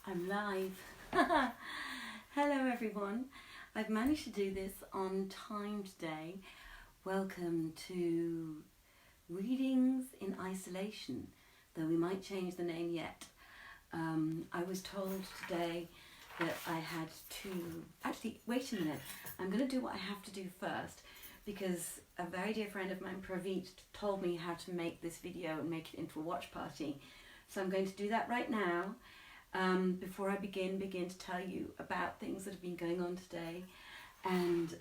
I'm live. Hello everyone. I've managed to do this on time today. Welcome to Readings in Isolation, though we might change the name yet. I was told today that I had to... Actually, wait a minute. I'm going to do what I have to do first, because a very dear friend of mine, Praveen, told me how to make this video and make it into a watch party. So I'm going to do that right now. Before I begin to tell you about things that have been going on today, and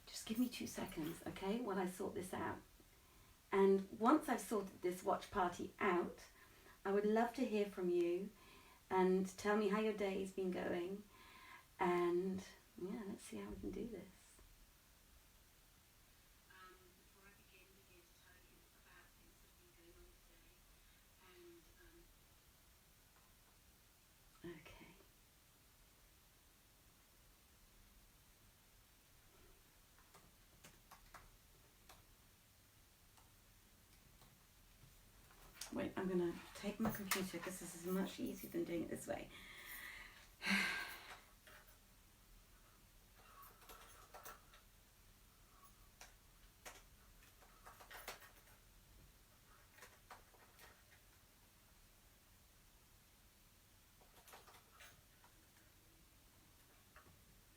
just give me 2 seconds, okay, while I sort this out. And once I've sorted this watch party out, I would love to hear from you and tell me how your day's been going, and yeah, let's see how we can do this. Wait, I'm going to take my computer because this is much easier than doing it this way.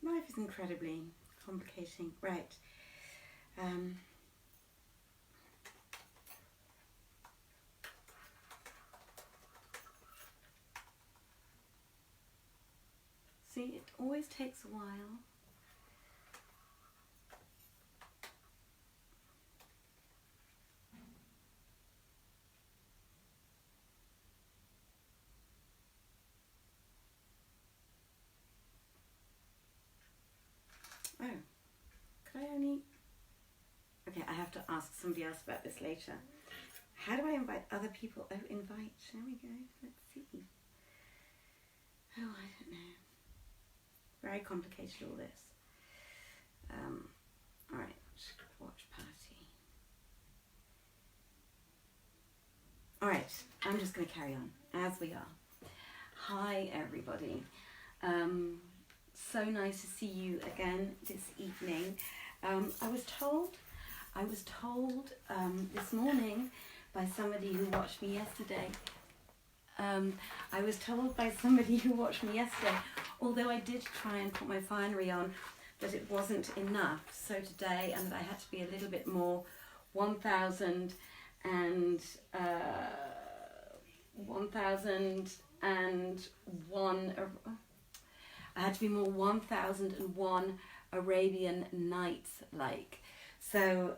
Life is incredibly complicating. Right. See, it always takes a while. Oh, could I only... Okay, I have to ask somebody else about this later. How do I invite other people? Oh, invite. There we go. Let's see. Oh, I don't know. Very complicated, all this. All right, watch party. All right, I'm just going to carry on as we are. Hi, everybody. So nice to see you again this evening. I was told this morning by somebody who watched me yesterday. Although I did try and put my finery on, but it wasn't enough. So today, and I had to be a little bit more 1001 I had to be more 1001 Arabian Nights like. So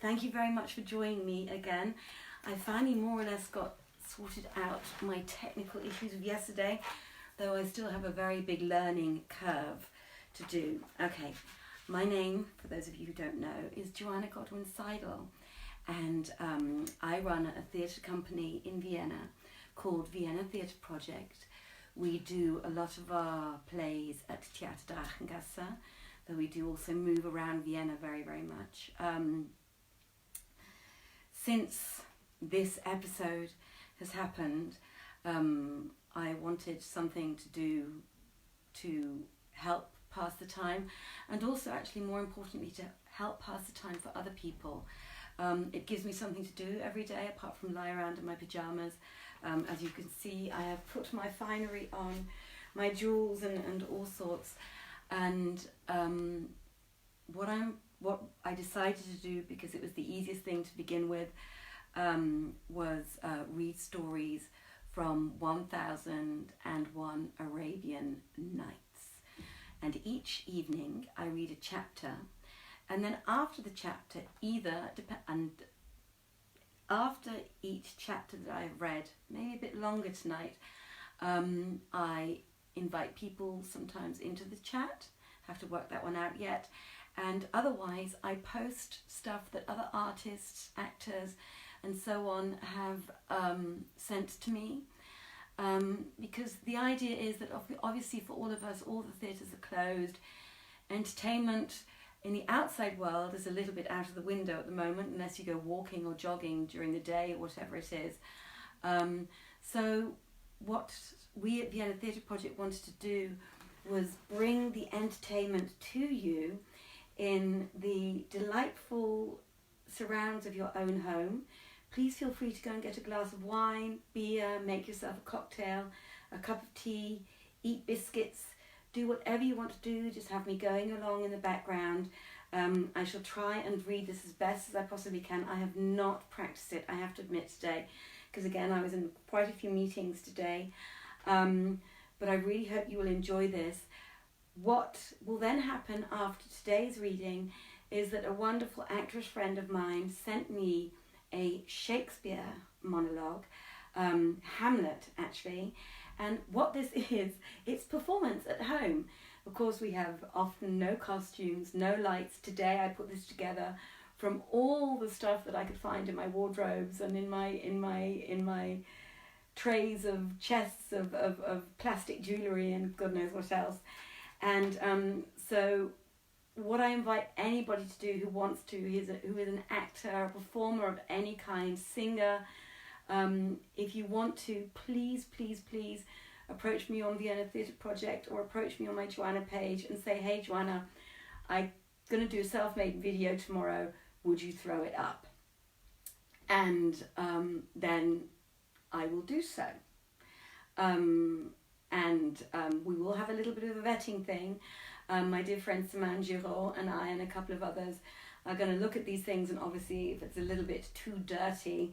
thank you very much for joining me again. I finally more or less got sorted out my technical issues of yesterday, though I still have a very big learning curve to do. Okay, my name, for those of you who don't know, is Joanna Godwin Seidl, and I run a theatre company in Vienna called Vienna Theatre Project. We do a lot of our plays at Theater Drachengasse, though we do also move around Vienna very, very much. Since this episode has happened, I wanted something to do to help pass the time, and also actually more importantly to help pass the time for other people. It gives me something to do every day apart from lie around in my pajamas. As you can see, I have put my finery on, my jewels and all sorts, and what I decided to do, because it was the easiest thing to begin with, was read stories from 1001 Arabian Nights. And each evening I read a chapter, and then after the chapter, after each chapter that I've read, maybe a bit longer tonight, I invite people sometimes into the chat. Have to work that one out yet. And otherwise I post stuff that other artists, actors and so on have sent to me, because the idea is that obviously for all of us, all the theatres are closed. Entertainment in the outside world is a little bit out of the window at the moment, unless you go walking or jogging during the day or whatever it is. So what we at Vienna Theatre Project wanted to do was bring the entertainment to you in the delightful surrounds of your own home. Please feel free to go and get a glass of wine, beer, make yourself a cocktail, a cup of tea, eat biscuits, do whatever you want to do. Just have me going along in the background. I shall try and read this as best as I possibly can. I have not practiced it, I have to admit, today, because again I was in quite a few meetings today, but I really hope you will enjoy this. What will then happen after today's reading is that a wonderful actress friend of mine sent me a Shakespeare monologue, Hamlet actually, and what this is, it's performance at home. Of course, we have often no costumes, no lights. Today I put this together from all the stuff that I could find in my wardrobes and in my trays of chests of plastic jewellery and God knows what else. And so what I invite anybody to do who wants to, who is an actor, a performer of any kind, singer, if you want to, please approach me on Vienna Theatre Project or approach me on my Joanna page and say, hey Joanna, I'm going to do a self-made video tomorrow, would you throw it up? And then I will do so. We will have a little bit of a vetting thing. My dear friend Simone Giraud and I and a couple of others are going to look at these things, and obviously if it's a little bit too dirty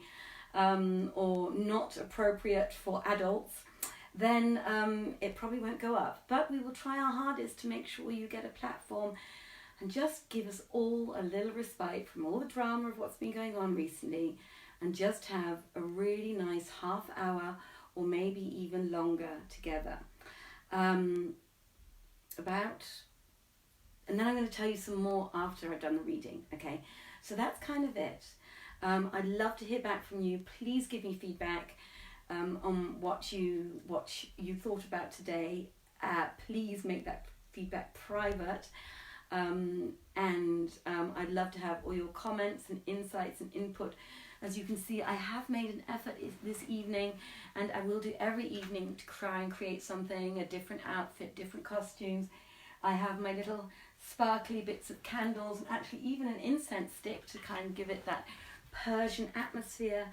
or not appropriate for adults, then it probably won't go up. But we will try our hardest to make sure you get a platform and just give us all a little respite from all the drama of what's been going on recently, and just have a really nice half hour or maybe even longer together. And then I'm going to tell you some more after I've done the reading, okay? So that's kind of it. I'd love to hear back from you. Please give me feedback on what you thought about today. Please make that feedback private. I'd love to have all your comments and insights and input. As you can see, I have made an effort this evening, and I will do every evening to try and create something, a different outfit, different costumes. I have my little sparkly bits of candles, and actually even an incense stick to kind of give it that Persian atmosphere.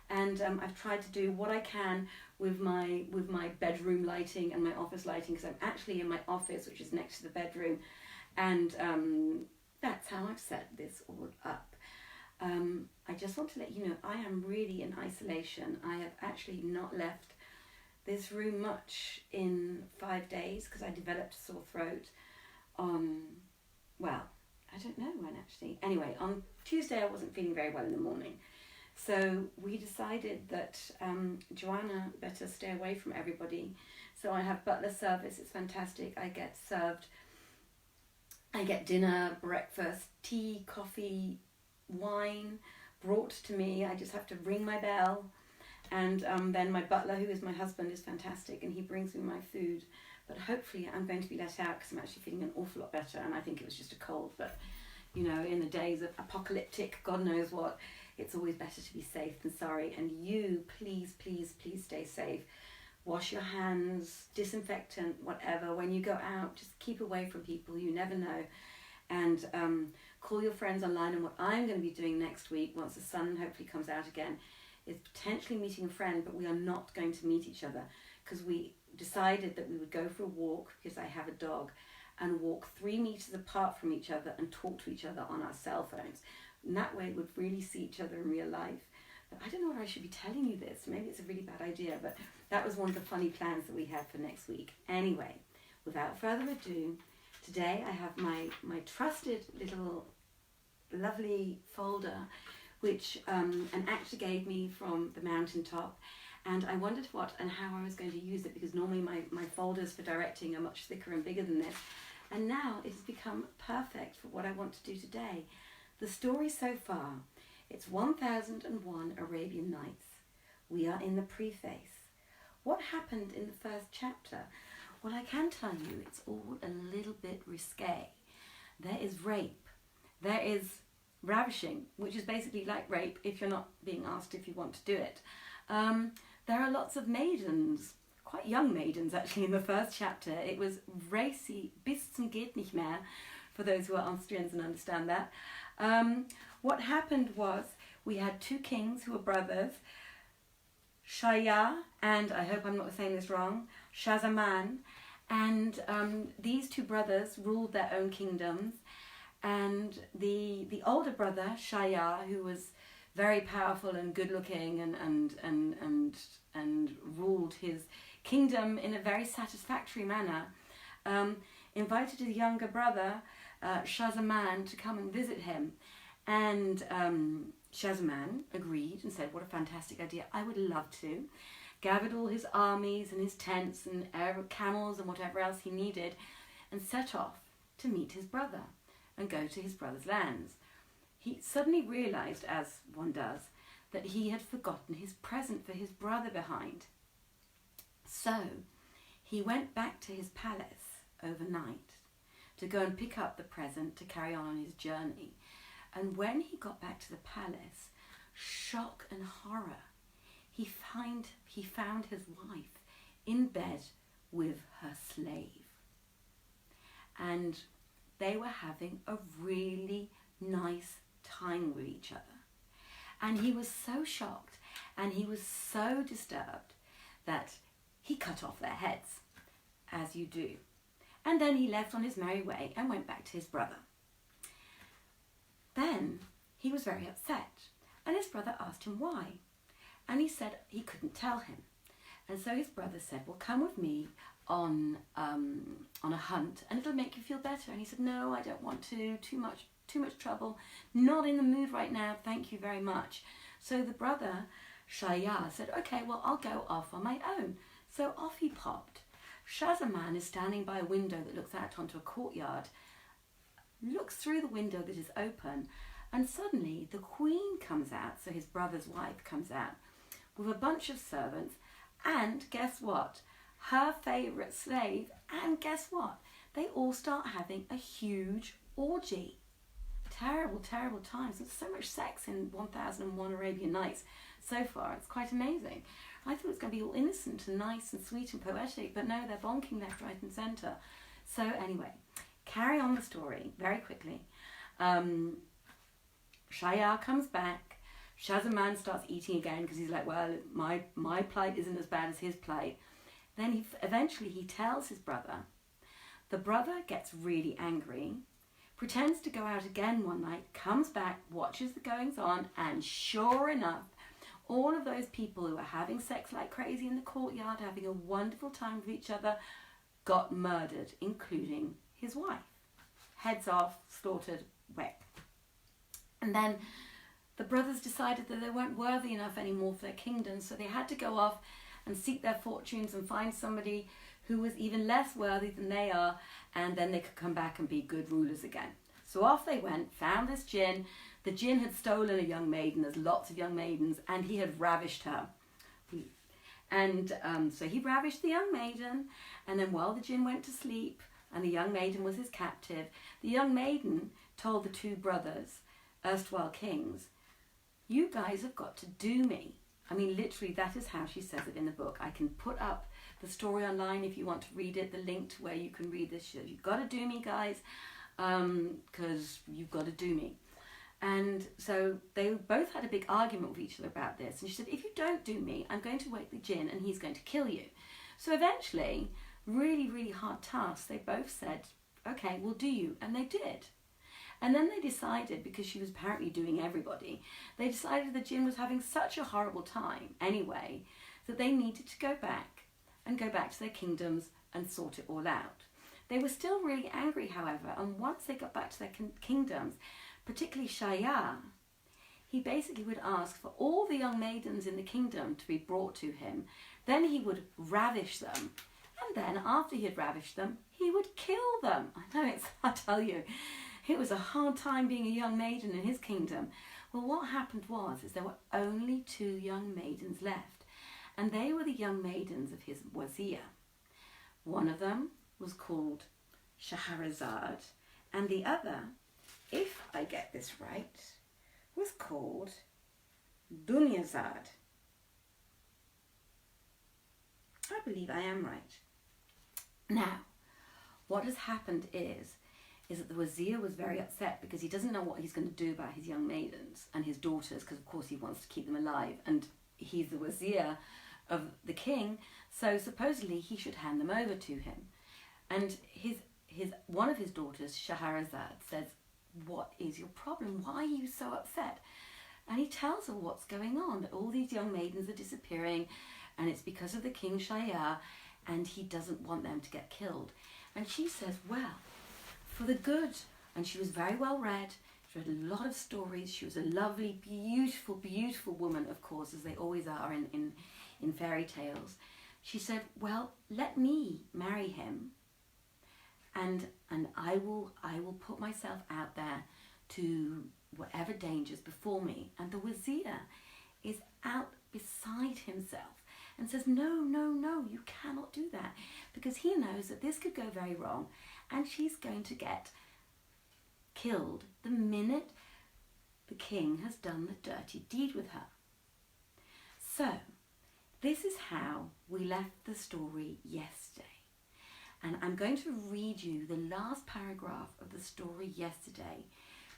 And I've tried to do what I can with my bedroom lighting and my office lighting, because I'm actually in my office, which is next to the bedroom, and that's how I've set this all up. I just want to let you know I am really in isolation. I have actually not left this room much in 5 days because I developed a sore throat on, well, I don't know when actually. Anyway, on Tuesday I wasn't feeling very well in the morning. So we decided that Joanna better stay away from everybody. So I have butler service, it's fantastic. I get dinner, breakfast, tea, coffee, wine brought to me. I just have to ring my bell, and then my butler, who is my husband, is fantastic, and he brings me my food. But hopefully I'm going to be let out because I'm actually feeling an awful lot better, and I think it was just a cold. But you know, in the days of apocalyptic God knows what, it's always better to be safe than sorry. And you, please stay safe. Wash your hands, disinfectant, whatever. When you go out, just keep away from people, you never know. And call your friends online. And what I'm going to be doing next week, once the sun hopefully comes out again, is potentially meeting a friend, but we are not going to meet each other because we decided that we would go for a walk, because I have a dog, and walk 3 meters apart from each other and talk to each other on our cell phones. And that way we'd really see each other in real life. But I don't know whether I should be telling you this. Maybe it's a really bad idea, but that was one of the funny plans that we had for next week. Anyway, without further ado, today I have my trusted little lovely folder, which an actor gave me from the mountaintop. And I wondered what and how I was going to use it, because normally my folders for directing are much thicker and bigger than this. And now it has become perfect for what I want to do today. The story so far, it's 1001 Arabian Nights. We are in the preface. What happened in the first chapter? Well, I can tell you it's all a little bit risque. There is rape. There is ravishing, which is basically like rape if you're not being asked if you want to do it. There are lots of maidens quite young maidens actually in the first chapter. It was racy, bis zum geht nicht mehr, for those who are Austrians and understand that. What happened was we had two kings who were brothers, Shaya and, I hope I'm not saying this wrong, Shazaman, and these two brothers ruled their own kingdoms, and the older brother, Shaya, who was very powerful and good looking and ruled his kingdom in a very satisfactory manner, invited his younger brother, Shazaman, to come and visit him. And Shazaman agreed and said, what a fantastic idea, I would love to. Gathered all his armies and his tents and camels and whatever else he needed, and set off to meet his brother and go to his brother's lands. He suddenly realised, as one does, that he had forgotten his present for his brother behind. So he went back to his palace overnight to go and pick up the present to carry on his journey. And when he got back to the palace, shock and horror, he found his wife in bed with her slave. And they were having a really nice time with each other. And he was so shocked and he was so disturbed that he cut off their heads, as you do. And then he left on his merry way and went back to his brother. Then he was very upset, and his brother asked him why. And he said he couldn't tell him. And so his brother said, well, come with me on a hunt and it'll make you feel better. And he said, no, I don't want to, too much trouble, not in the mood right now, thank you very much. So the brother, Shaya, said, okay, well, I'll go off on my own. So off he popped. Shazaman is standing by a window that looks out onto a courtyard, looks through the window that is open, and suddenly the queen comes out, so his brother's wife comes out, with a bunch of servants, and guess what? Her favourite slave, and guess what? They all start having a huge orgy. Terrible, terrible times. There's so much sex in 1001 Arabian Nights so far. It's quite amazing. I thought it was going to be all innocent and nice and sweet and poetic, but no, they're bonking left, right and centre. So anyway, carry on the story very quickly. Shaya comes back. Shazaman starts eating again because he's like, well, my plight isn't as bad as his plight. Then eventually he tells his brother. The brother gets really angry, pretends to go out again one night, comes back, watches the goings on, and sure enough, all of those people who were having sex like crazy in the courtyard, having a wonderful time with each other, got murdered, including his wife. Heads off, slaughtered, wet. And then the brothers decided that they weren't worthy enough anymore for their kingdom, so they had to go off and seek their fortunes and find somebody who was even less worthy than they are, and then they could come back and be good rulers again. So off they went, found this jinn. The jinn had stolen a young maiden, there's lots of young maidens, and he had ravished her. And so he ravished the young maiden, and then while the jinn went to sleep, and the young maiden was his captive, the young maiden told the two brothers, erstwhile kings, you guys have got to do me. I mean, literally, that is how she says it in the book. I can put up the story online if you want to read it, the link to where you can read this. You've got to do me, guys, because you've got to do me. And so they both had a big argument with each other about this. And she said, if you don't do me, I'm going to wake the jinn and he's going to kill you. So eventually, really, really hard task, they both said, okay, we'll do you. And they did. And then they decided, because she was apparently doing everybody, they decided the jinn was having such a horrible time anyway, that they needed to go back to their kingdoms and sort it all out. They were still really angry, however, and once they got back to their kingdoms, particularly Shaya, he basically would ask for all the young maidens in the kingdom to be brought to him. Then he would ravish them, and then after he had ravished them, he would kill them. I know, I tell you, it was a hard time being a young maiden in his kingdom. Well, what happened was there were only 2 young maidens left, and they were the young maidens of his wazir. One of them was called Shahrazad, and the other, if I get this right, was called Dunyazad. I believe I am right. Now, what has happened is that the wazir was very upset because he doesn't know what he's going to do about his young maidens and his daughters, because of course he wants to keep them alive, and he's the wazir of the king, so supposedly he should hand them over to him. And one of his daughters, Shahrazad, says, "What is your problem? Why are you so upset?" And he tells her what's going on, that all these young maidens are disappearing, and it's because of the King Shahryar, and he doesn't want them to get killed. And she says, well, for the good. And she was very well read. She read a lot of stories. She was a lovely, beautiful, beautiful woman, of course, as they always are in fairy tales. She said, well, let me marry him, and I will put myself out there to whatever dangers befall me. And the wazir is out beside himself and says, no, no, no, you cannot do that, because he knows that this could go very wrong and she's going to get killed the minute the king has done the dirty deed with her. So this is how we left the story yesterday. And I'm going to read you the last paragraph of the story yesterday,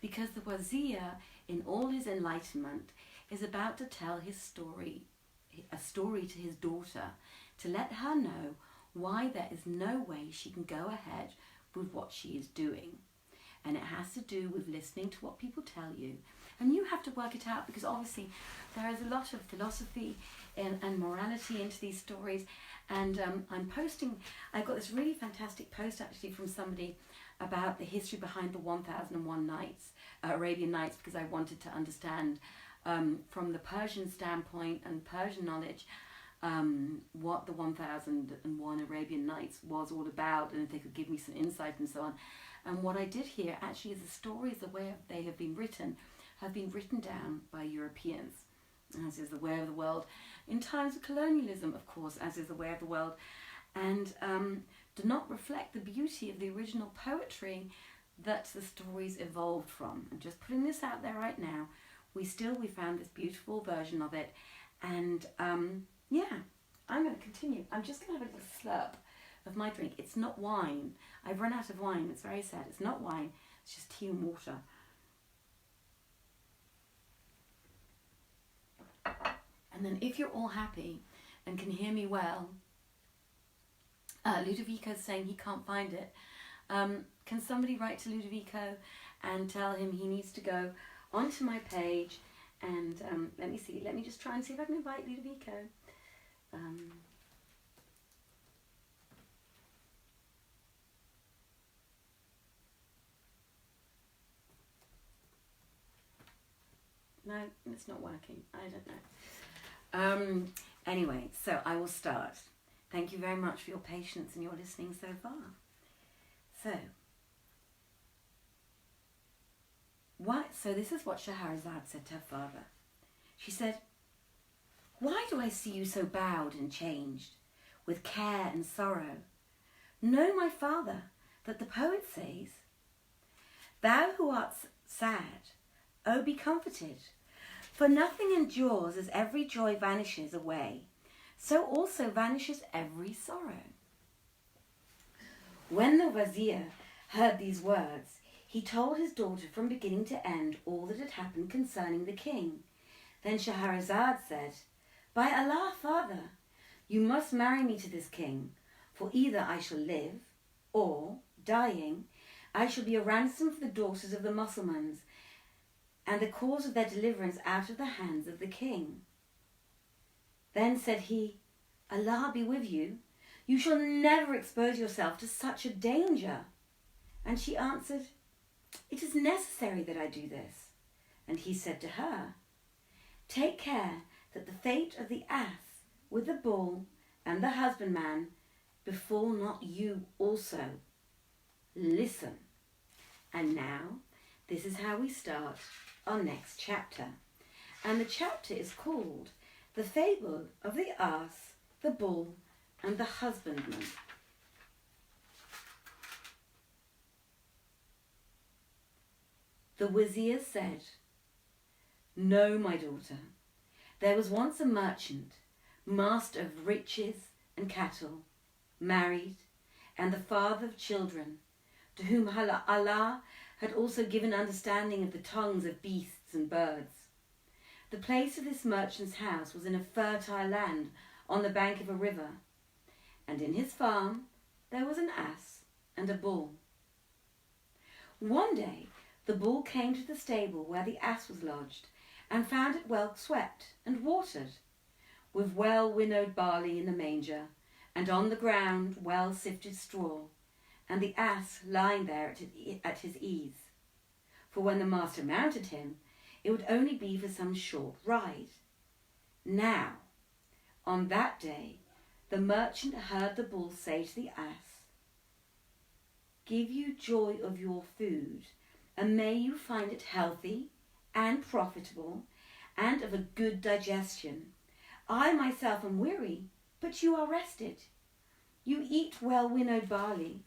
because the wazir, in all his enlightenment, is about to tell his story, a story to his daughter, to let her know why there is no way she can go ahead with what she is doing. And it has to do with listening to what people tell you. And you have to work it out, because obviously there is a lot of philosophy and morality into these stories. And I've got this really fantastic post actually from somebody about the history behind the 1001 Nights, Arabian Nights, because I wanted to understand from the Persian standpoint and Persian knowledge what the 1001 Arabian Nights was all about, and if they could give me some insight and so on. And what I did here actually is the stories, the way they have been written down by Europeans, as is the way of the world, in times of colonialism, of course, as is the way of the world, and do not reflect the beauty of the original poetry that the stories evolved from. I'm just putting this out there right now. We found this beautiful version of it, and yeah, I'm going to continue. I'm just going to have a little slurp of my drink. It's not wine. I've run out of wine. It's very sad. It's not wine. It's just tea and water. And then if you're all happy and can hear me well, Ludovico's saying he can't find it. Can somebody write to Ludovico and tell him he needs to go onto my page and let me see. Let me just try and see if I can invite Ludovico. No, it's not working. I don't know. Anyway, so I will start. Thank you very much for your patience and your listening so far. So this is what Shahrazad said to her father. She said, "Why do I see you so bowed and changed, with care and sorrow? Know, my father, that the poet says, 'Thou who art sad, oh, be comforted, for nothing endures as every joy vanishes away, so also vanishes every sorrow.'" When the wazir heard these words, he told his daughter from beginning to end all that had happened concerning the king. Then Shahrazad said, "By Allah, father, you must marry me to this king, for either I shall live, or, dying, I shall be a ransom for the daughters of the Mussulmans, and the cause of their deliverance out of the hands of the king." Then said he, "Allah be with you, you shall never expose yourself to such a danger." And she answered, "It is necessary that I do this." And he said to her, "Take care that the fate of the ass with the bull and the husbandman befall not you also. Listen." And now, this is how we start our next chapter. And the chapter is called The Fable of the Ass, the Bull, and the Husbandman. The wazir said, "No, my daughter, there was once a merchant, master of riches and cattle, married, and the father of children, to whom Allah had also given understanding of the tongues of beasts and birds. The place of this merchant's house was in a fertile land on the bank of a river, and in his farm there was an ass and a bull. One day the bull came to the stable where the ass was lodged, and found it well swept and watered, with well winnowed barley in the manger, and on the ground well sifted straw, and the ass lying there at his ease. For when the master mounted him, it would only be for some short ride. Now, on that day, the merchant heard the bull say to the ass, "Give you joy of your food, and may you find it healthy and profitable, and of a good digestion. I myself am weary, but you are rested. You eat well winnowed barley,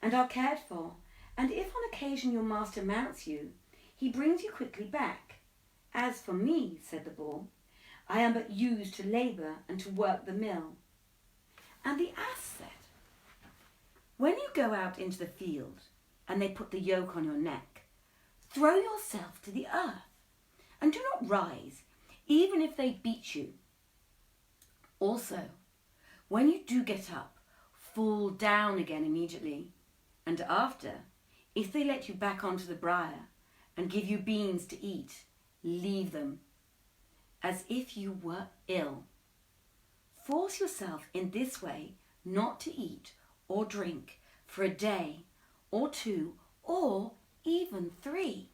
and are cared for, and if on occasion your master mounts you, he brings you quickly back. As for me," said the bull, "I am but used to labour and to work the mill." And the ass said, "When you go out into the field, and they put the yoke on your neck, throw yourself to the earth, and do not rise, even if they beat you. Also, when you do get up, fall down again immediately, and after, if they let you back onto the briar and give you beans to eat, leave them, as if you were ill. Force yourself in this way not to eat or drink for a day or two or even 3.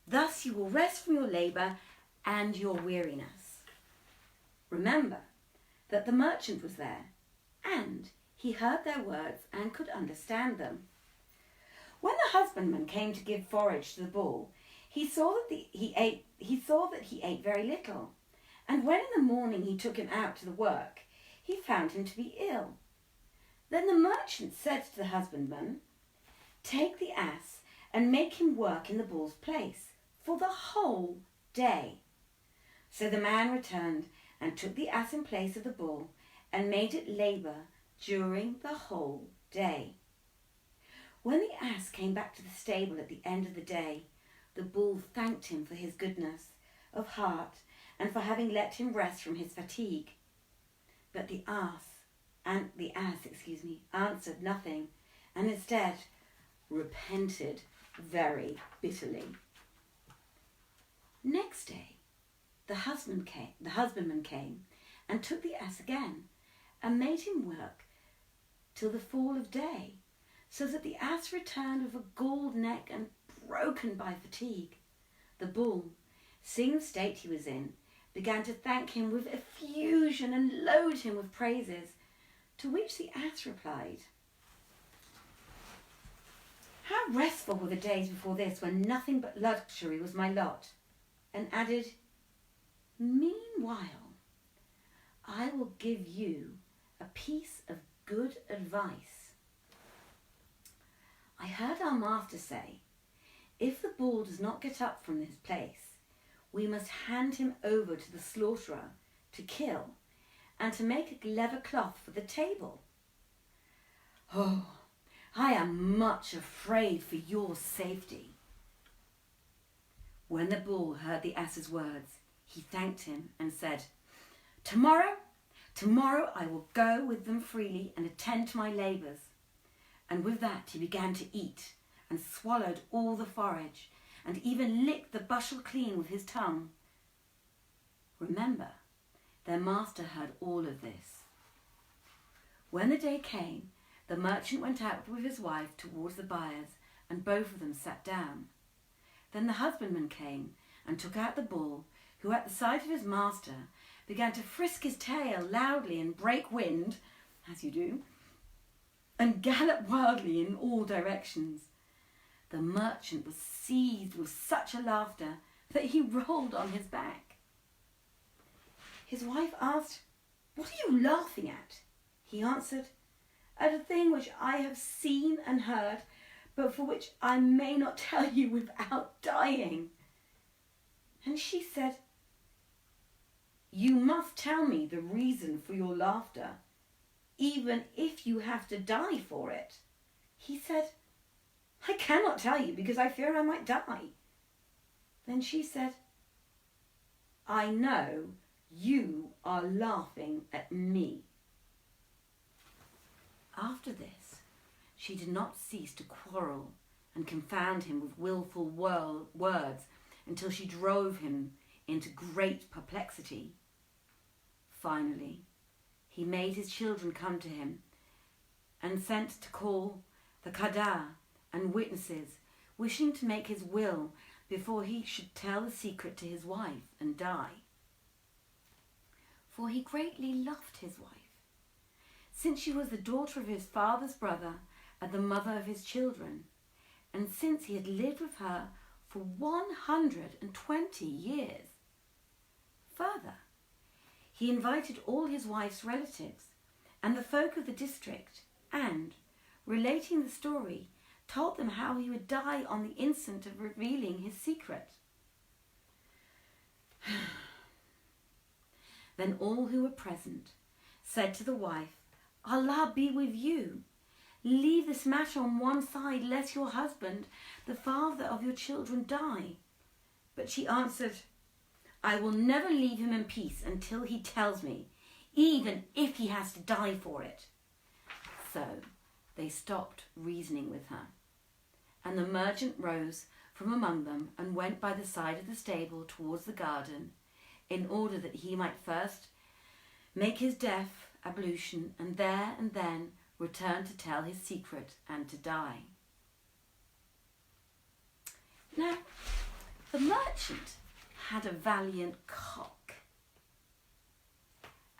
Thus you will rest from your labour and your weariness." Remember that the merchant was there, and he heard their words and could understand them. When the husbandman came to give forage to the bull, he saw that he ate very little, and when in the morning he took him out to the work, he found him to be ill. Then the merchant said to the husbandman, "Take the ass and make him work in the bull's place for the whole day." So the man returned and took the ass in place of the bull and made it labour during the whole day. When the ass came back to the stable at the end of the day, the bull thanked him for his goodness of heart and for having let him rest from his fatigue. But the ass answered nothing, and instead repented very bitterly. Next day, the husbandman came and took the ass again, and made him work till the fall of day, so that the ass returned with a galled neck and broken by fatigue. The bull, seeing the state he was in, began to thank him with effusion and load him with praises, to which the ass replied, "How restful were the days before this, when nothing but luxury was my lot," and added, "Meanwhile, I will give you a piece of good advice. I heard our master say, if the bull does not get up from his place, we must hand him over to the slaughterer to kill, and to make a leather cloth for the table. Oh, I am much afraid for your safety." When the bull heard the ass's words, he thanked him and said, Tomorrow I will go with them freely and attend to my labours." And with that he began to eat, and swallowed all the forage, and even licked the bushel clean with his tongue. Remember, their master heard all of this. When the day came, the merchant went out with his wife towards the buyers, and both of them sat down. Then the husbandman came and took out the bull, who at the sight of his master began to frisk his tail loudly and break wind, as you do, and gallop wildly in all directions. The merchant was seized with such a laughter that he rolled on his back. His wife asked, "What are you laughing at?" He answered, "At a thing which I have seen and heard, but for which I may not tell you without dying." And she said, "You must tell me the reason for your laughter." even if you have to die for it. He said, I cannot tell you because I fear I might die. Then she said, I know you are laughing at me. After this, she did not cease to quarrel and confound him with wilful words until she drove him into great perplexity. Finally, he made his children come to him and sent to call the Qada and witnesses, wishing to make his will before he should tell the secret to his wife and die. For he greatly loved his wife, since she was the daughter of his father's brother and the mother of his children, and since he had lived with her for 120 years. Further, he invited all his wife's relatives and the folk of the district, and, relating the story, told them how he would die on the instant of revealing his secret. Then all who were present said to the wife, Allah be with you. Leave this matter on one side, lest your husband, the father of your children, die. But she answered, I will never leave him in peace until he tells me, even if he has to die for it. So they stopped reasoning with her. And the merchant rose from among them and went by the side of the stable towards the garden, in order that he might first make his death ablution, and there and then return to tell his secret and to die. Now, the merchant had a valiant cock,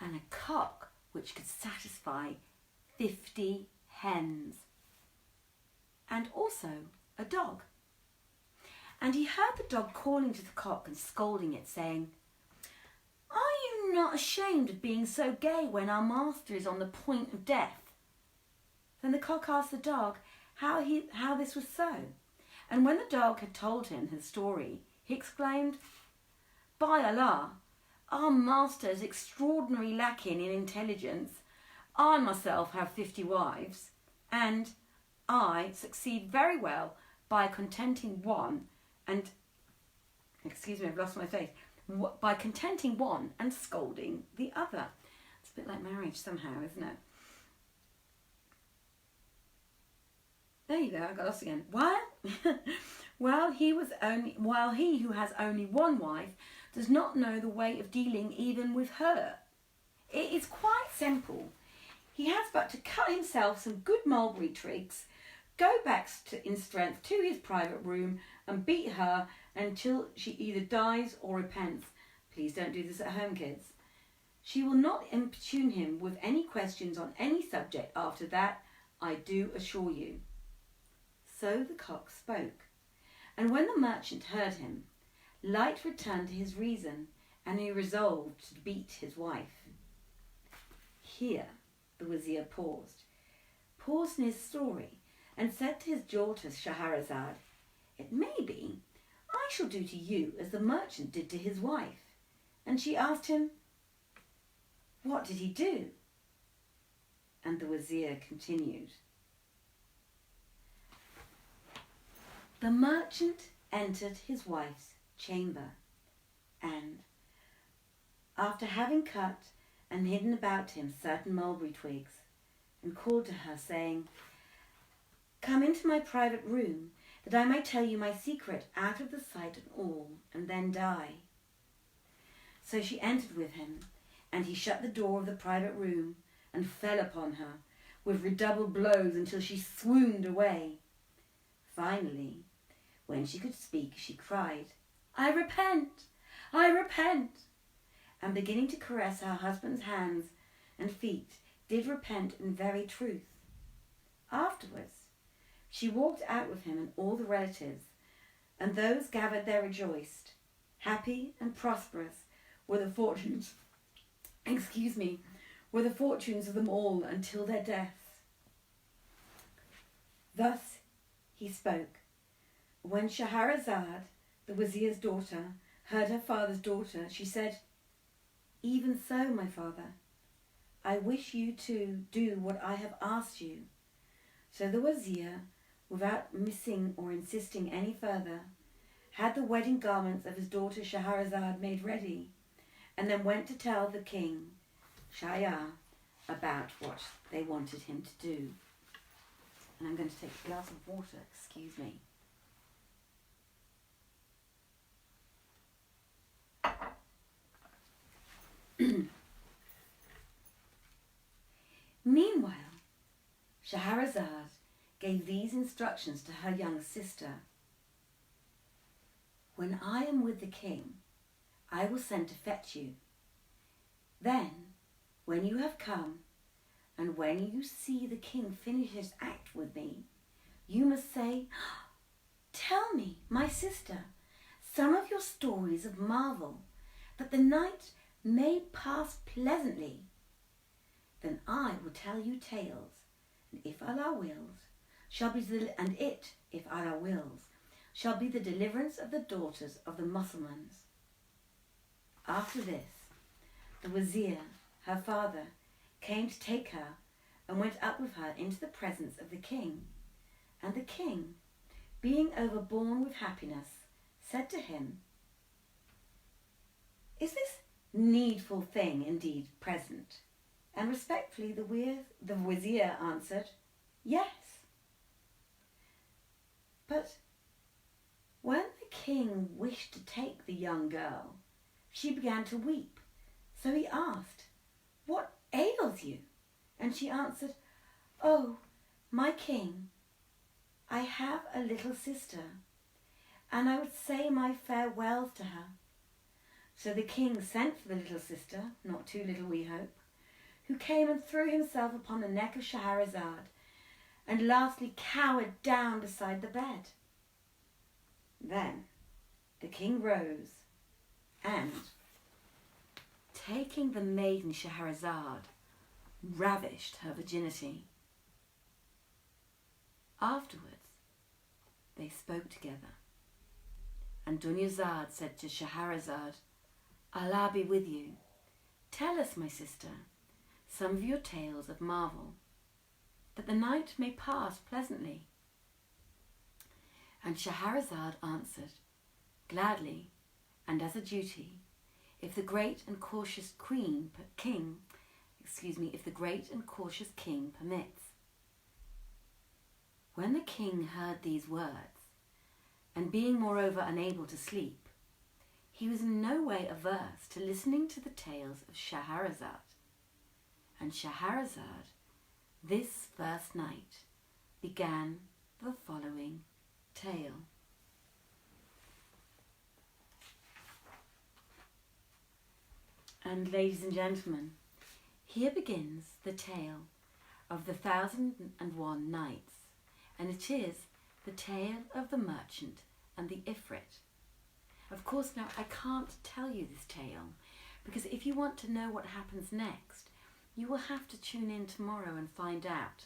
and a cock which could satisfy 50 hens, and also a dog. And he heard the dog calling to the cock and scolding it, saying, Are you not ashamed of being so gay when our master is on the point of death? Then the cock asked the dog how this was so. And when the dog had told him his story, he exclaimed, By Allah, our master is extraordinarily lacking in intelligence. I myself have 50 wives, and I succeed very well by contenting one and, excuse me, I've lost my face, by contenting one and scolding the other. It's a bit like marriage somehow, isn't it? There you go, I got lost again. While he who has only one wife does not know the way of dealing even with her. It is quite simple. He has but to cut himself some good mulberry twigs, go back in strength to his private room and beat her until she either dies or repents. Please don't do this at home, kids. She will not importune him with any questions on any subject after that, I do assure you. So the cock spoke, and when the merchant heard him, light returned to his reason, and he resolved to beat his wife. Here the wazir paused in his story, and said to his daughter Shahrazad, It may be I shall do to you as the merchant did to his wife. And she asked him, What did he do? And the wazir continued, The merchant entered his wife's chamber, and, after having cut and hidden about him certain mulberry twigs, and called to her, saying, Come into my private room, that I may tell you my secret out of the sight of all, and then die. So she entered with him, and he shut the door of the private room, and fell upon her, with redoubled blows until she swooned away. Finally, when she could speak, she cried, I repent! I repent! And beginning to caress her husband's hands and feet, did repent in very truth. Afterwards, she walked out with him and all the relatives, and those gathered there rejoiced. Happy and prosperous were the fortunes, were the fortunes of them all until their deaths. Thus he spoke. When Shahrazad, the wazir's daughter, heard her father's daughter, she said, Even so, my father, I wish you to do what I have asked you." So the wazir, without missing or insisting any further, had the wedding garments of his daughter Shahrazad made ready, and then went to tell the king, Shahryar, about what they wanted him to do. And I'm going to take a glass of water, excuse me. Meanwhile, Shahrazad gave these instructions to her young sister. "When I am with the king, I will send to fetch you. Then, when you have come, and when you see the king finish his act with me, you must say, 'Tell me, my sister, some of your stories of marvel, that the night may pass pleasantly. Then I will tell you tales, and if Allah wills, shall be if Allah wills, shall be the deliverance of the daughters of the Mussulmans.' After this, the wazir, her father, came to take her and went up with her into the presence of the king. And the king, being overborne with happiness, said to him, 'Is this needful thing indeed present?' And respectfully the wazir answered, 'Yes.' But when the king wished to take the young girl, she began to weep. So he asked, 'What ails you?' And she answered, 'Oh, my king, I have a little sister, and I would say my farewells to her.' So the king sent for the little sister, not too little we hope, who came and threw himself upon the neck of Shahrazad, and lastly cowered down beside the bed. Then the king rose, and, taking the maiden Shahrazad, ravished her virginity. Afterwards they spoke together, and Dunyazad said to Shahrazad, 'Allah be with you. Tell us, my sister, some of your tales of marvel, that the night may pass pleasantly.' And Shahrazad answered, 'Gladly, and as a duty, if the great and cautious king permits.' When the king heard these words, and being moreover unable to sleep, he was in no way averse to listening to the tales of Shahrazad. And Shahrazad, this first night, began the following tale. And ladies and gentlemen, here begins the tale of the 1001 Nights, and it is the tale of the merchant and the Ifrit. Of course, now I can't tell you this tale, because if you want to know what happens next, you will have to tune in tomorrow and find out.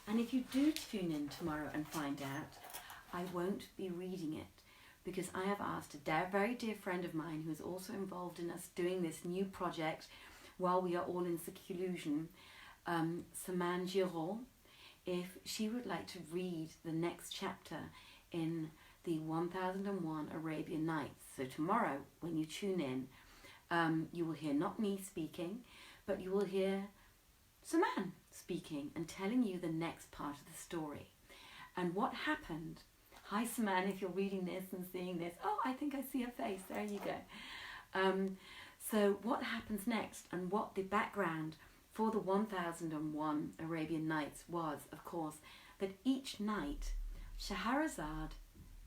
And if you do tune in tomorrow and find out, I won't be reading it, because I have asked a very dear friend of mine who is also involved in us doing this new project while we are all in seclusion, Saman Giraud, if she would like to read the next chapter in the 1001 Arabian Nights. So tomorrow, when you tune in, you will hear not me speaking, but you will hear Saman speaking and telling you the next part of the story. And what happened. Hi Saman, if you're reading this and seeing this. Oh, I think I see her face. There you go. So what happens next, and what the background for the 1001 Arabian Nights was, of course, that each night Shahrazad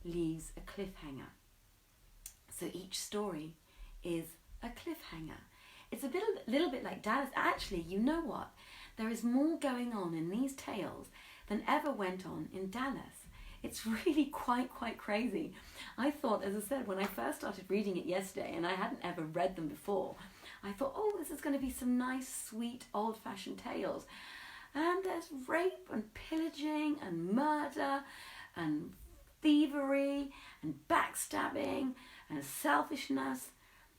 leaves a cliffhanger. So each story is a cliffhanger. It's a little bit like Dallas. Actually, you know what? There is more going on in these tales than ever went on in Dallas. It's really quite crazy. I thought, as I said, when I first started reading it yesterday, and I hadn't ever read them before, I thought, oh, this is going to be some nice, sweet, old-fashioned tales. And there's rape and pillaging and murder and thievery and backstabbing and selfishness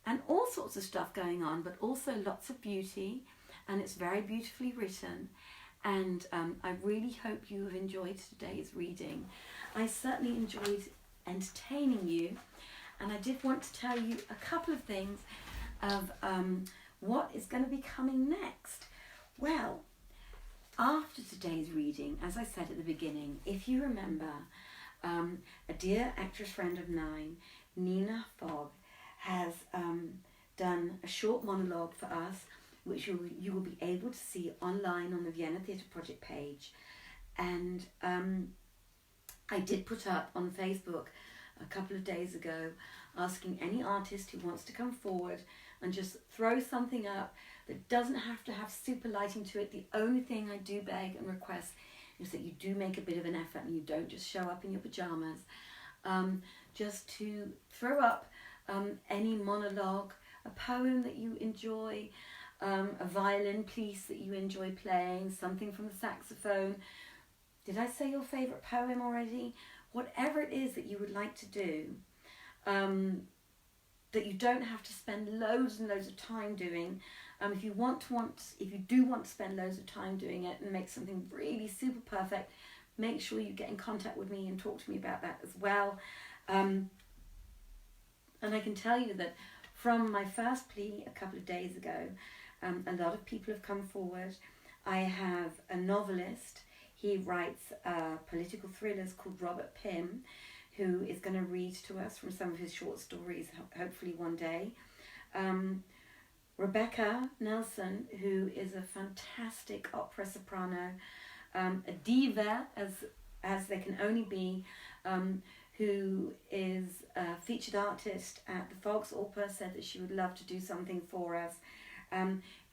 and all sorts of stuff going on, but also lots of beauty and it's very beautifully written, and I really hope you have enjoyed today's reading. I certainly enjoyed entertaining you, and I did want to tell you a couple of things of what is going to be coming next. Well, after today's reading, as I said at the beginning, if you remember, a dear actress friend of mine, Nina Fogg, has done a short monologue for us, which you will be able to see online on the Vienna Theatre Project page. And I did put up on Facebook a couple of days ago asking any artist who wants to come forward and just throw something up that doesn't have to have super lighting to it. The only thing I do beg and request is that you do make a bit of an effort and you don't just show up in your pajamas. Just to throw up any monologue, a poem that you enjoy, a violin piece that you enjoy playing, something from the saxophone. Did I say your favourite poem already? Whatever it is that you would like to do, that you don't have to spend loads and loads of time doing. If you do want to spend loads of time doing it and make something really super perfect, make sure you get in contact with me and talk to me about that as well. And I can tell you that from my first plea a couple of days ago, a lot of people have come forward. I have a novelist. He writes political thrillers called Robert Pym, who is going to read to us from some of his short stories, hopefully one day. Rebecca Nelson, who is a fantastic opera soprano, a diva as there can only be, who is a featured artist at the Volksopera, said that she would love to do something for us.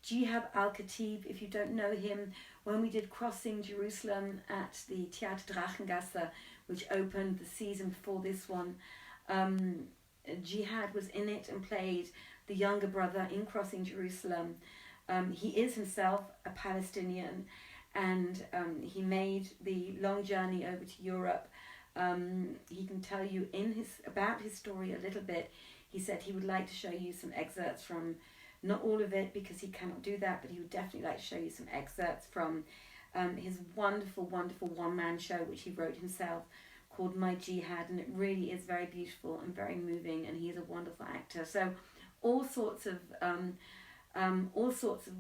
Jihab Al-Khatib, if you don't know him, when we did Crossing Jerusalem at the Theater Drachengasse, which opened the season before this one, Jihad was in it and played the younger brother in Crossing Jerusalem. He is himself a Palestinian, and he made the long journey over to Europe. He can tell you about his story a little bit. He said he would like to show you some excerpts from, not all of it because he cannot do that, but he would definitely like to show you some excerpts from his wonderful, wonderful one-man show which he wrote himself called My Jihad, and it really is very beautiful and very moving, and he is a wonderful actor. So all sorts of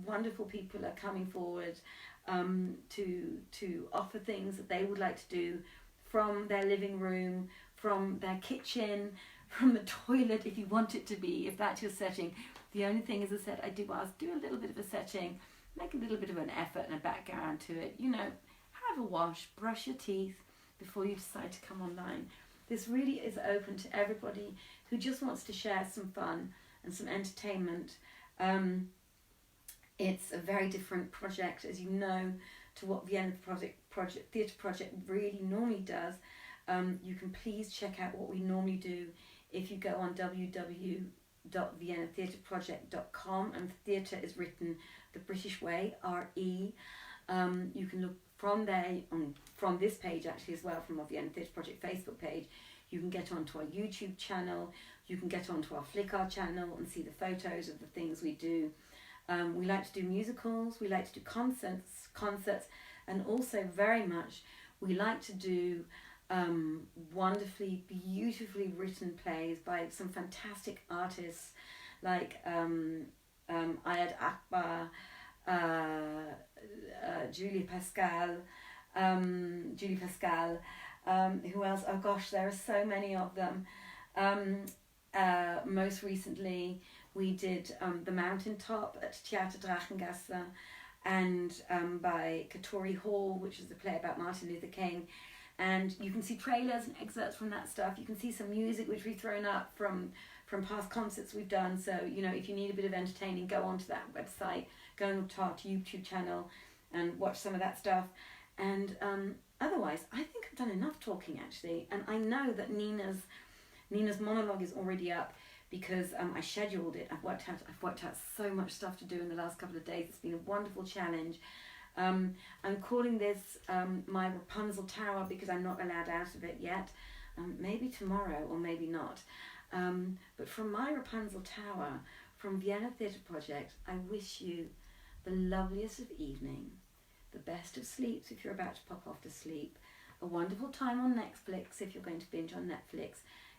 wonderful people are coming forward to offer things that they would like to do from their living room, from their kitchen, from the toilet if you want it to be, if that's your setting. The only thing, as I said, I do ask, do a little bit of a setting, make a little bit of an effort and a background to it. You know, have a wash, brush your teeth before you decide to come online. This really is open to everybody who just wants to share some fun and some entertainment. It's a very different project, as you know, to what Vienna Theatre Project really normally does. You can please check out what we normally do if you go on www.viennatheatreproject.com, and theatre is written the British way, R-E. You can look from there, from this page actually as well, from our Vienna Theatre Project Facebook page. You can get onto our YouTube channel, you can get onto our Flickr channel and see the photos of the things we do. We like to do musicals, we like to do concerts, and also very much we like to do wonderfully, beautifully written plays by some fantastic artists like Ayad Akbar, Julie Pascal, who else? Oh gosh, there are so many of them. Most recently we did The Mountaintop at Theater Drachengasse, and by Katori Hall, which is a play about Martin Luther King. And you can see trailers and excerpts from that stuff. You can see some music which we've thrown up from past concerts we've done. So, you know, if you need a bit of entertaining, go onto that website, go onto our YouTube channel and watch some of that stuff. And otherwise, I think I've done enough talking actually. And I know that Nina's monologue is already up because I scheduled it. I've worked out so much stuff to do in the last couple of days. It's been a wonderful challenge. I'm calling this my Rapunzel Tower because I'm not allowed out of it yet. Maybe tomorrow or maybe not. But from my Rapunzel Tower, from Vienna Theatre Project, I wish you the loveliest of evening, the best of sleeps if you're about to pop off to sleep, a wonderful time on Netflix if you're going to binge on Netflix.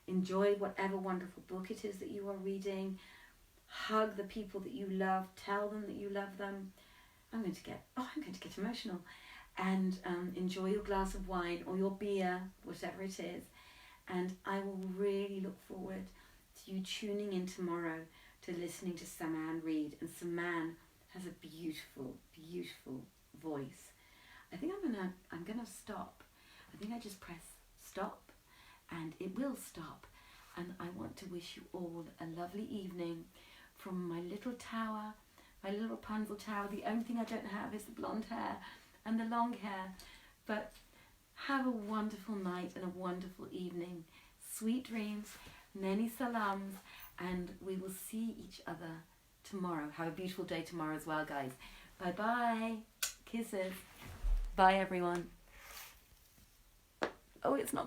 Enjoy whatever wonderful book it is that you are reading. Hug the people that you love. Tell them that you love them. I'm going to get emotional. And enjoy your glass of wine or your beer, whatever it is. And I will really look forward to you tuning in tomorrow to listening to Saman read. And Saman has a beautiful, beautiful voice. I think I'm gonna stop. I think I just press stop and it will stop. And I want to wish you all a lovely evening from my little tower, my little Rapunzel tower. The only thing I don't have is the blonde hair and the long hair. But have a wonderful night and a wonderful evening. Sweet dreams, many salams, and we will see each other tomorrow. Have a beautiful day tomorrow as well, guys. Bye-bye. Kisses. Bye, everyone. Oh, it's not